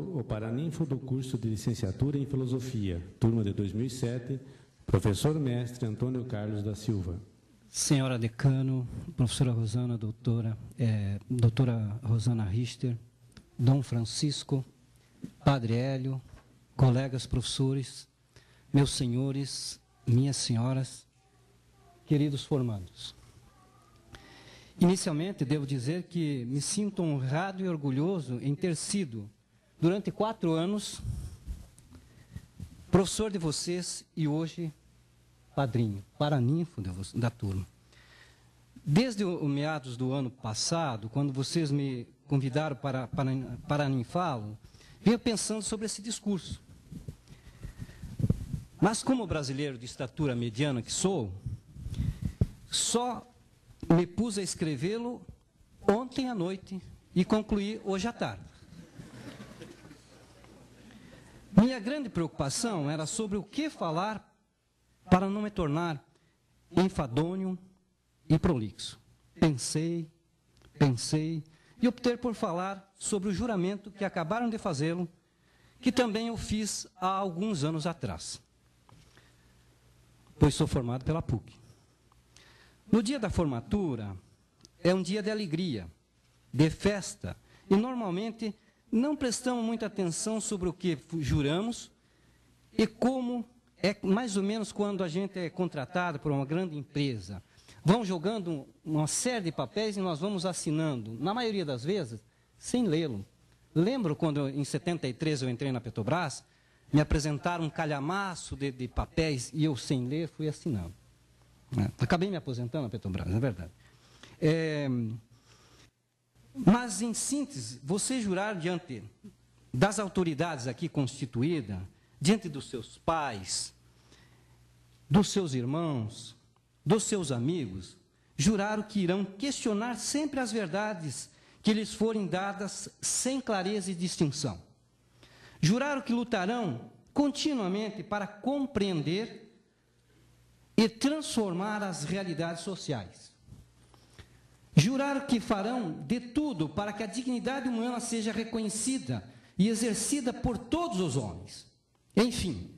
O paraninfo do curso de licenciatura em filosofia, turma de 2007, professor mestre Antônio Carlos da Silva. Senhora decano, professora Rosana, doutora Rosana Richter, Dom Francisco, Padre Hélio, colegas professores, meus senhores, minhas senhoras, queridos formandos. Inicialmente, devo dizer que me sinto honrado e orgulhoso em ter sido, durante 4 anos, professor de vocês e hoje padrinho, paraninfo da turma. Desde o meados do ano passado, quando vocês me convidaram para paraninfá-lo, venho pensando sobre esse discurso. Mas como brasileiro de estatura mediana que sou, só me pus a escrevê-lo ontem à noite e concluí hoje à tarde. Minha grande preocupação era sobre o que falar para não me tornar enfadonho e prolixo. Pensei e optei por falar sobre o juramento que acabaram de fazê-lo, que também eu fiz há alguns anos atrás, pois sou formado pela PUC. No dia da formatura, é um dia de alegria, de festa, e normalmente não prestamos muita atenção sobre o que juramos e como é mais ou menos quando a gente é contratado por uma grande empresa. Vão jogando uma série de papéis e nós vamos assinando, na maioria das vezes, sem lê-lo. Lembro quando, em 73, eu entrei na Petrobras, me apresentaram um calhamaço de papéis e eu, sem ler, fui assinando. Acabei me aposentando na Petrobras, é verdade. Mas, em síntese, você jurar diante das autoridades aqui constituídas, diante dos seus pais, dos seus irmãos, dos seus amigos, juraram que irão questionar sempre as verdades que lhes forem dadas sem clareza e distinção. Juraram que lutarão continuamente para compreender e transformar as realidades sociais. Juraram que farão de tudo para que a dignidade humana seja reconhecida e exercida por todos os homens. Enfim,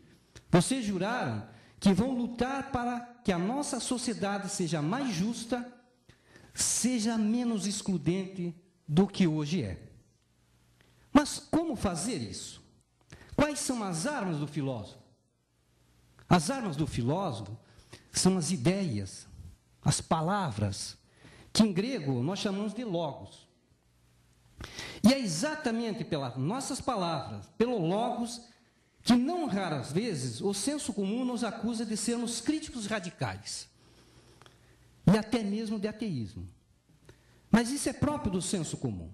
vocês juraram que vão lutar para que a nossa sociedade seja mais justa, seja menos excludente do que hoje é. Mas como fazer isso? Quais são as armas do filósofo? As armas do filósofo são as ideias, as palavras, que em grego nós chamamos de logos. E é exatamente pelas nossas palavras, pelo logos, que não raras vezes o senso comum nos acusa de sermos críticos radicais e até mesmo de ateísmo. Mas isso é próprio do senso comum.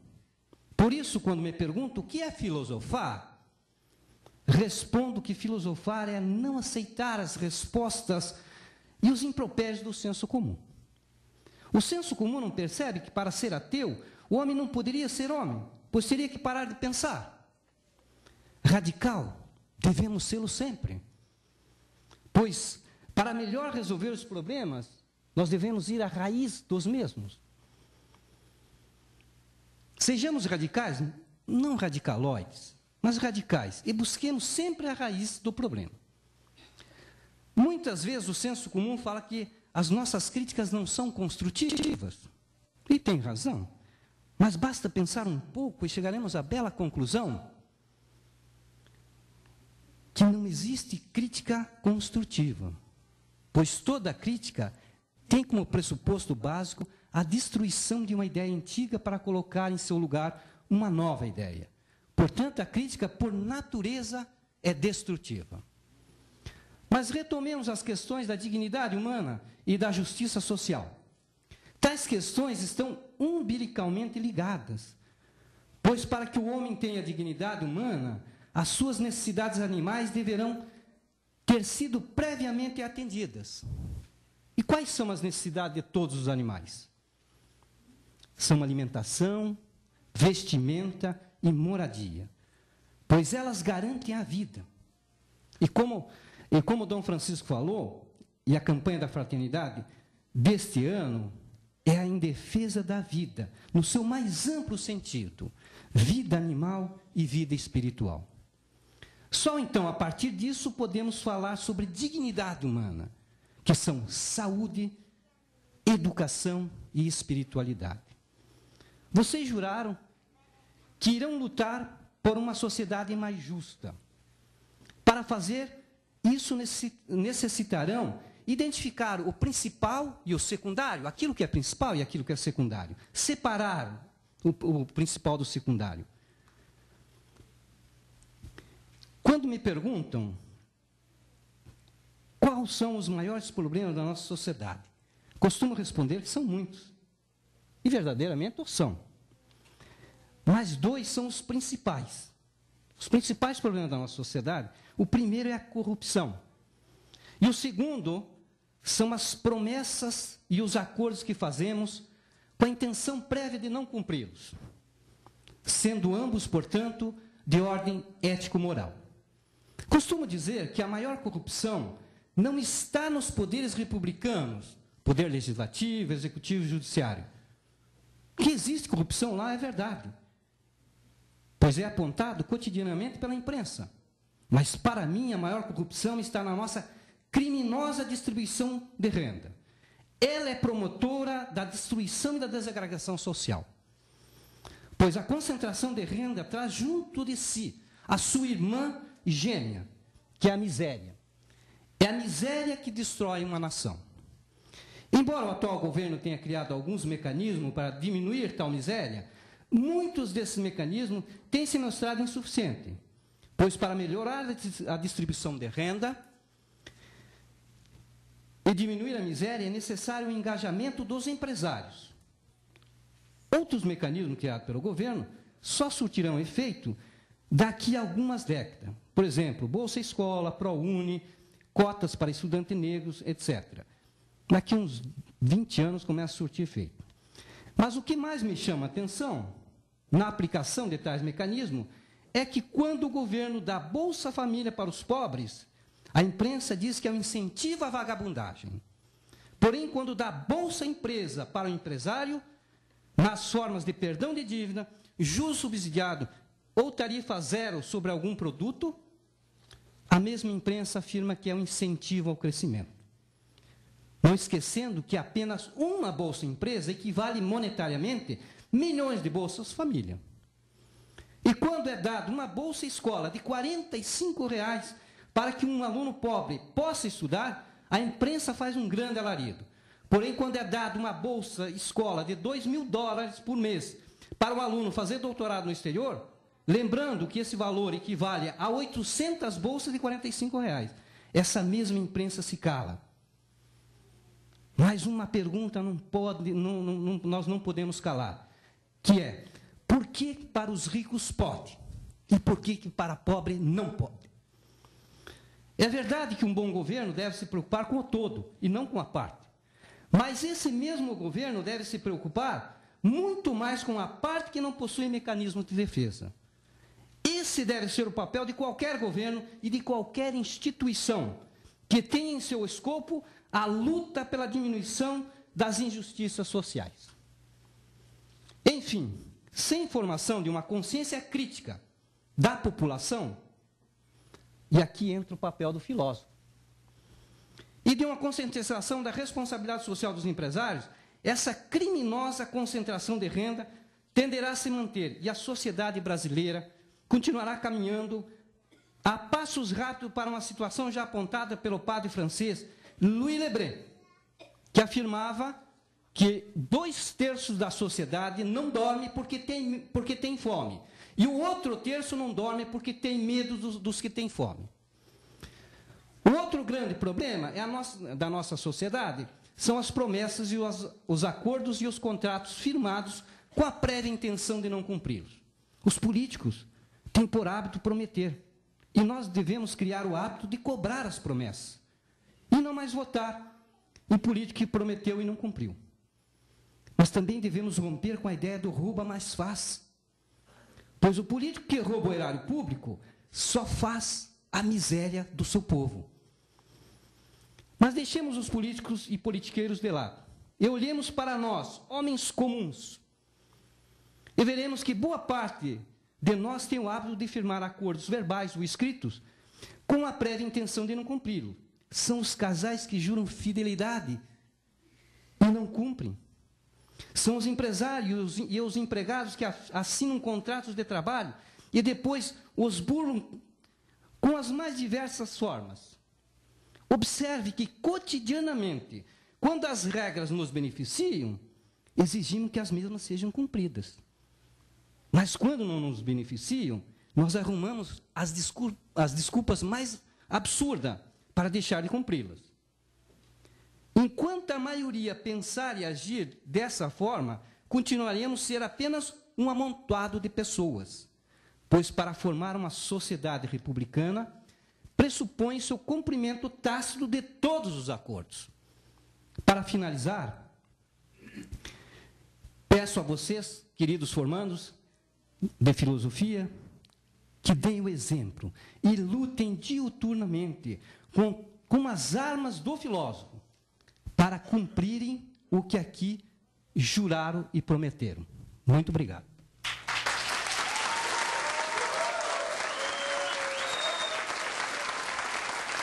Por isso, quando me perguntam o que é filosofar, respondo que filosofar é não aceitar as respostas e os impropérios do senso comum. O senso comum não percebe que, para ser ateu, o homem não poderia ser homem, pois teria que parar de pensar. Radical, devemos sê-lo sempre. Pois, para melhor resolver os problemas, nós devemos ir à raiz dos mesmos. Sejamos radicais, não radicaloides, mas radicais, e busquemos sempre a raiz do problema. Muitas vezes o senso comum fala que as nossas críticas não são construtivas. E tem razão. Mas basta pensar um pouco e chegaremos à bela conclusão que não existe crítica construtiva, pois toda crítica tem como pressuposto básico a destruição de uma ideia antiga para colocar em seu lugar uma nova ideia. Portanto, a crítica, por natureza, é destrutiva. Mas retomemos as questões da dignidade humana e da justiça social. Tais questões estão umbilicalmente ligadas, pois para que o homem tenha dignidade humana, as suas necessidades animais deverão ter sido previamente atendidas. E quais são as necessidades de todos os animais? São alimentação, vestimenta e moradia, pois elas garantem a vida. E como Dom Francisco falou, e a campanha da fraternidade deste ano é a em defesa da vida, no seu mais amplo sentido, vida animal e vida espiritual. Só então, a partir disso, podemos falar sobre dignidade humana, que são saúde, educação e espiritualidade. Vocês juraram que irão lutar por uma sociedade mais justa. Para fazer isso, necessitarão identificar o principal e o secundário, aquilo que é principal e aquilo que é secundário. Separar o principal do secundário. Quando me perguntam quais são os maiores problemas da nossa sociedade, costumo responder que são muitos. E verdadeiramente são. Mas dois são os principais. Os principais problemas da nossa sociedade, o primeiro é a corrupção. E o segundo são as promessas e os acordos que fazemos com a intenção prévia de não cumpri-los, sendo ambos, portanto, de ordem ético-moral. Costumo dizer que a maior corrupção não está nos poderes republicanos, poder legislativo, executivo e judiciário. Que existe corrupção lá é verdade, pois é apontado cotidianamente pela imprensa. Mas, para mim, a maior corrupção está na nossa criminosa distribuição de renda. Ela é promotora da destruição e da desagregação social. Pois a concentração de renda traz junto de si a sua irmã gêmea, que é a miséria. É a miséria que destrói uma nação. Embora o atual governo tenha criado alguns mecanismos para diminuir tal miséria, muitos desses mecanismos têm se mostrado insuficientes, pois para melhorar a distribuição de renda e diminuir a miséria é necessário o engajamento dos empresários. Outros mecanismos criados pelo governo só surtirão efeito daqui a algumas décadas. Por exemplo, Bolsa Escola, ProUni, cotas para estudantes negros, etc. Daqui a uns 20 anos começa a surtir efeito. Mas o que mais me chama a atenção na aplicação de tais mecanismos é que quando o governo dá Bolsa Família para os pobres, a imprensa diz que é um incentivo à vagabundagem. Porém, quando dá Bolsa Empresa para o empresário, nas formas de perdão de dívida, juros subsidiado ou tarifa zero sobre algum produto, a mesma imprensa afirma que é um incentivo ao crescimento. Não esquecendo que apenas uma Bolsa Empresa equivale monetariamente milhões de Bolsas Família. E quando é dado uma Bolsa Escola de R$ 45 para que um aluno pobre possa estudar, a imprensa faz um grande alarido. Porém, quando é dado uma Bolsa Escola de $2.000 por mês para um aluno fazer doutorado no exterior, lembrando que esse valor equivale a 800 bolsas de R$ 45, essa mesma imprensa se cala. Mas uma pergunta nós não podemos calar, que é, por que para os ricos pode? E por que para pobre não pode? É verdade que um bom governo deve se preocupar com o todo, e não com a parte. Mas esse mesmo governo deve se preocupar muito mais com a parte que não possui mecanismo de defesa. Esse deve ser o papel de qualquer governo e de qualquer instituição que tenha em seu escopo a luta pela diminuição das injustiças sociais. Enfim, sem formação de uma consciência crítica da população, e aqui entra o papel do filósofo, e de uma conscientização da responsabilidade social dos empresários, essa criminosa concentração de renda tenderá a se manter e a sociedade brasileira continuará caminhando a passos rápidos para uma situação já apontada pelo padre francês Louis Le Brun, que afirmava que 2/3 da sociedade não dorme porque tem fome, e o outro terço não dorme porque tem medo dos que têm fome. O outro grande problema da nossa sociedade são as promessas e os acordos e os contratos firmados com a prévia intenção de não cumpri-los. Os políticos têm por hábito prometer, e nós devemos criar o hábito de cobrar as promessas, e não mais votar em político que prometeu e não cumpriu. Mas também devemos romper com a ideia do rouba mais faz, pois o político que rouba o erário público só faz a miséria do seu povo. Mas deixemos os políticos e politiqueiros de lado e olhemos para nós, homens comuns, e veremos que boa parte de nós tem o hábito de firmar acordos verbais ou escritos com a prévia intenção de não cumpri-lo. São os casais que juram fidelidade e não cumprem. São os empresários e os empregados que assinam contratos de trabalho e depois os burlam com as mais diversas formas. Observe que, cotidianamente, quando as regras nos beneficiam, exigimos que as mesmas sejam cumpridas. Mas, quando não nos beneficiam, nós arrumamos as desculpas mais absurdas para deixar de cumpri-las. Enquanto a maioria pensar e agir dessa forma, continuaremos a ser apenas um amontoado de pessoas, pois para formar uma sociedade republicana, pressupõe-se o cumprimento tácito de todos os acordos. Para finalizar, peço a vocês, queridos formandos de filosofia, que deem o exemplo e lutem diuturnamente com as armas do filósofo para cumprirem o que aqui juraram e prometeram. Muito obrigado.